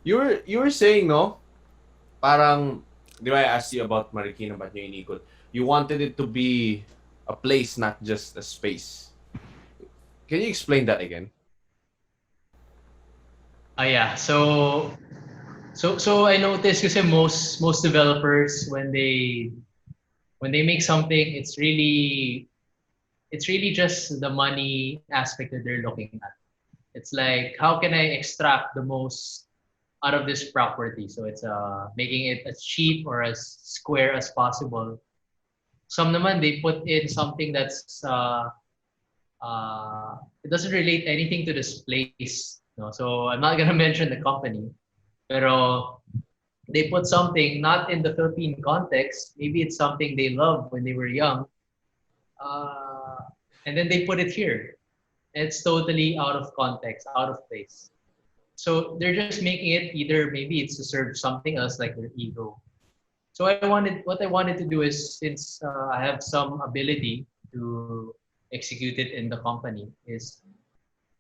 You were saying, no? Parang, di ba, I asked you about Marikina, ba't nyo inikot? You wanted it to be a place, not just a space. Can you explain that again? Yeah. So I noticed kasi most developers when they make something, it's really just the money aspect that they're looking at. It's like, how can I extract the most out of this property? So it's making it as cheap or as square as possible. Some naman they put in something that's it doesn't relate anything to this place. No? So I'm not gonna mention the company, pero they put something not in the Philippine context. Maybe it's something they loved when they were young, uh, and then they put it here. It's totally out of context, out of place. So they're just making it either maybe it's to serve something else like their ego. So what I wanted to do is, since I have some ability to execute it in the company, is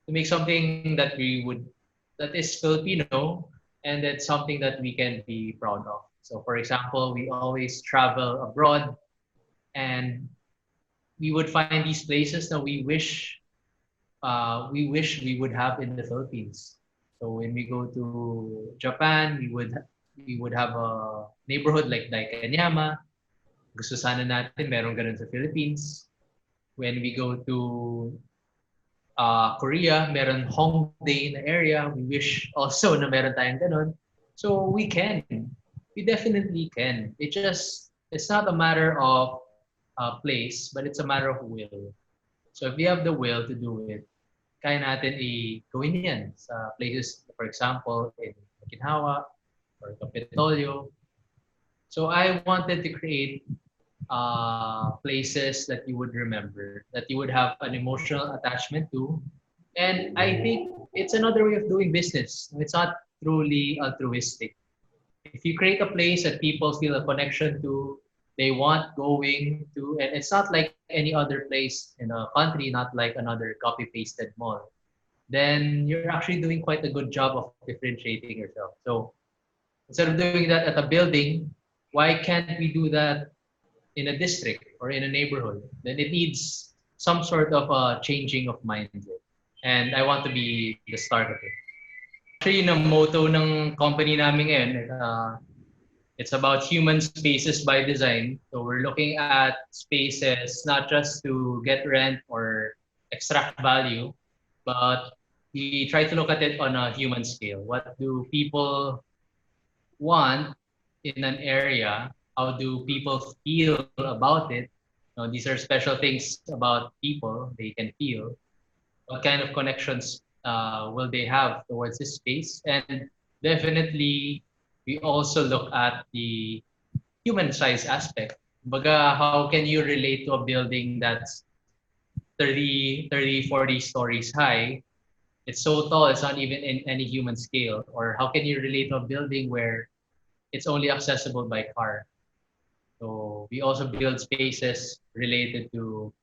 to make something that is Filipino, and that's something that we can be proud of. So for example, we always travel abroad, and we would find these places that we wish we would have in the Philippines. So when we go to Japan, we would have a neighborhood like Daikanyama. Gusto sana natin meron ganun sa Philippines. When we go to Korea, meron Hongdae na area. We wish also na meron tayong ganun. So we can. We definitely can. It's not a matter of place, but it's a matter of will. So if we have the will to do it, kaya natin gawin yan sa places, for example, in Ginhawa or Kapitolyo. So I wanted to create places that you would remember, that you would have an emotional attachment to. And I think it's another way of doing business. It's not truly altruistic. If you create a place that people feel a connection to, they want going to, and it's not like any other place in a country, not like another copy pasted mall, then you're actually doing quite a good job of differentiating yourself. So instead of doing that at a building, why can't we do that in a district or in a neighborhood? Then it needs some sort of a changing of mindset. And I want to be the start of it. Actually, yung motto ng company namin ngayon, it's about human spaces by design. So we're looking at spaces not just to get rent or extract value, but we try to look at it on a human scale. What do people want in an area? How do people feel about it? These are special things about people they can feel. What kind of connections will they have towards this space? And definitely, we also look at the human size aspect. Baga, how can you relate to a building that's 40 stories high? It's so tall, it's not even in any human scale. Or how can you relate to a building where it's only accessible by car? So we also build spaces related to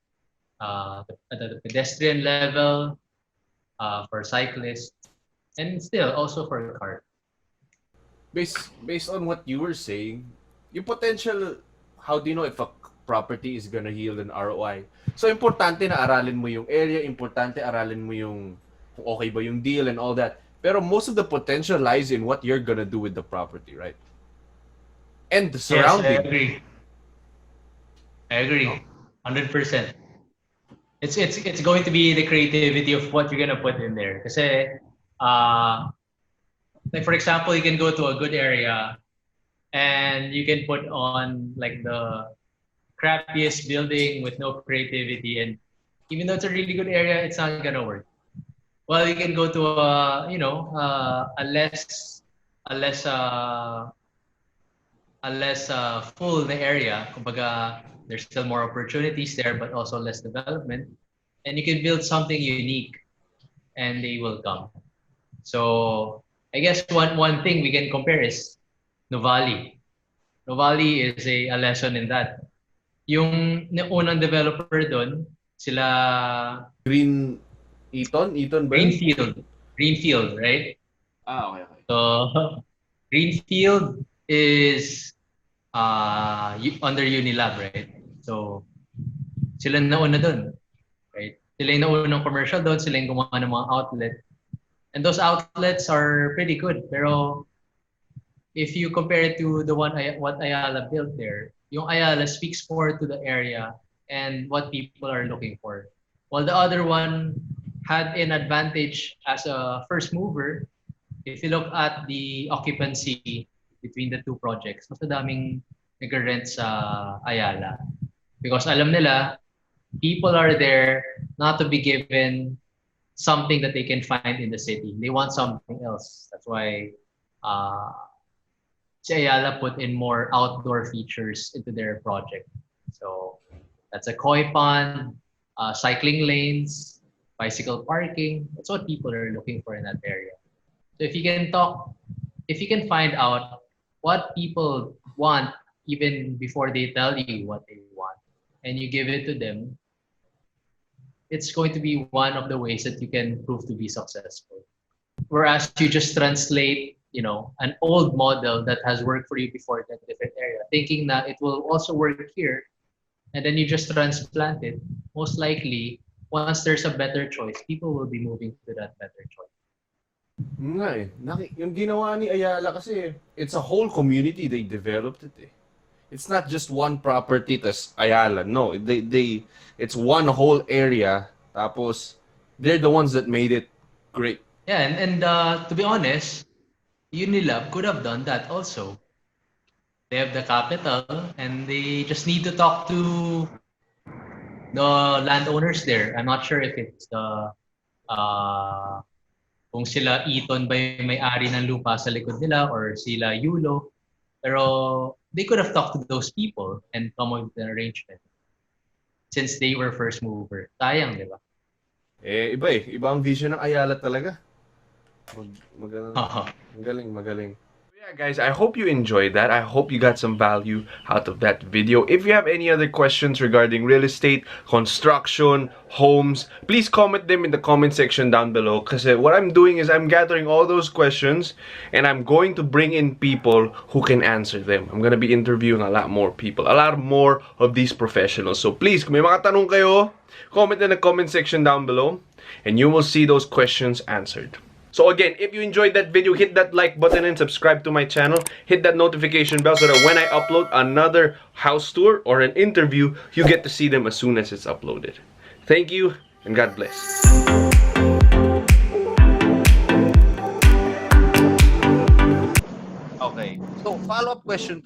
the pedestrian level, for cyclists, and still also for car. Based on what you were saying, yung potential, how do you know if a property is gonna yield an ROI? So, importante na aralin mo yung area, importante aralin mo yung kung okay ba yung deal and all that. Pero most of the potential lies in what you're gonna do with the property, right? And the Yes, I surrounding, agree. I no? agree, 100%. It's going to be the creativity of what you're gonna put in there. Kasi, uh, like for example, you can go to a good area and you can put on like the crappiest building with no creativity, and even though it's a really good area, it's not gonna work. Well, you can go to a less full na area. Kumbaga, there's still more opportunities there, but also less development, and you can build something unique, and they will come. So I guess one thing we can compare is Novali. Novali is a lesson in that. Yung unang developer doon, sila Green Eton? Eton ba yun? Greenfield, Greenfield, right? Ah, okay, okay. So Greenfield is under Unilab, right? So sila nauna dun, right? Sila yung naunang commercial doon, sila yung gumawa ng mga outlet. And those outlets are pretty good. Pero if you compare it to the what Ayala built there, yung Ayala speaks more to the area and what people are looking for. While the other one had an advantage as a first mover, if you look at the occupancy between the two projects, mas madaming nag-rent sa Ayala. Because alam nila, people are there not to be given something that they can find in the city. They want something else. That's why uh, si Ayala put in more outdoor features into their project. So that's a koi pond, cycling lanes, bicycle parking. That's what people are looking for in that area. So if you can find out what people want even before they tell you what they want, and you give it to them, it's going to be one of the ways that you can prove to be successful. Whereas you just translate, an old model that has worked for you before in a different area, thinking that it will also work here, and then you just transplant it, most likely, once there's a better choice, people will be moving to that better choice. Yun nga eh. Yung ginawa ni Ayala kasi, it's a whole community they developed it eh. It's not just one property tas Ayala. No, it's one whole area. Tapos, they're the ones that made it great. Yeah, and to be honest, Unilab could have done that also. They have the capital and they just need to talk to the landowners there. I'm not sure if it's the kung sila Eton ba yung may-ari ng lupa sa likod nila or sila Yulo. Pero they could have talked to those people and come up with an arrangement since they were first mover. Sayang, di ba? Eh, iba eh. Iba ang vision ng Ayala talaga. Magaling. Yeah, guys, I hope you enjoyed that. I hope you got some value out of that video. If you have any other questions regarding real estate, construction, homes, please comment them in the comment section down below. Because what I'm doing is I'm gathering all those questions and I'm going to bring in people who can answer them. I'm going to be interviewing a lot more people, a lot more of these professionals. So please, kung may mga tanong kayo, comment in the comment section down below and you will see those questions answered. So again, if you enjoyed that video, hit that like button and subscribe to my channel. Hit that notification bell so that when I upload another house tour or an interview, you get to see them as soon as it's uploaded. Thank you and God bless. Okay, so follow-up question